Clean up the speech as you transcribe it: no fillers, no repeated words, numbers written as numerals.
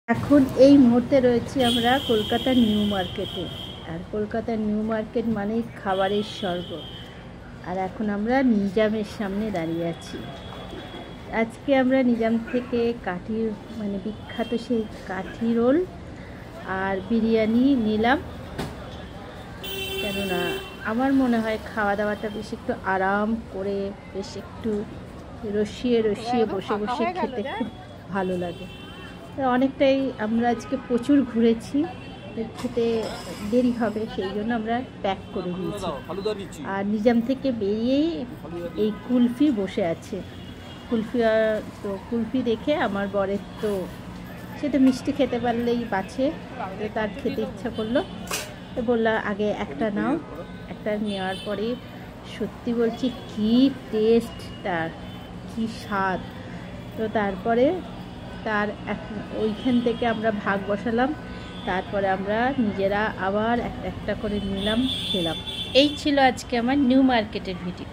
এখন এই মুহূর্তে রয়েছি আমরা কলকাতার নিউ মার্কেটে। আর কলকাতার নিউ মার্কেট মানেই খাবারের স্বর্গ। আর এখন আমরা নিজামের সামনে দাঁড়িয়ে আছি। আজকে আমরা নিজাম থেকে কাঠি বিখ্যাত সেই কাঠি রোল আর বিরিয়ানি নিলাম, কেননা আমার মনে হয় খাওয়া দাওয়াটা বেশ একটু আরাম করে, বেশ একটু রসিয়ে রসিয়ে বসে বসে খেতে খুব ভালো লাগে। অনেকটাই আমরা আজকে প্রচুর ঘুরেছি, খেতে দেরি হবে, সেই জন্য আমরা প্যাক করে দিয়েছি। আর নিজাম থেকে বেরিয়েই এই কুলফি বসে আছে। কুলফি দেখে আমার বরের তো সে তো মিষ্টি খেতে পারলেই বাঁচে, তো তার খেতে ইচ্ছা করলো, তো বললাম আগে একটা নাও। একটা নেওয়ার পরে সত্যি বলছি কী টেস্ট, তার কী স্বাদ। তো তারপরে ওইখান থেকে আমরা ভাগ বসালাম, তারপরে আমরা নিজেরা আবার একটা একটা করে নিলাম, খেলাম। এই ছিল আজকে আমার নিউ মার্কেটের ভিডিও।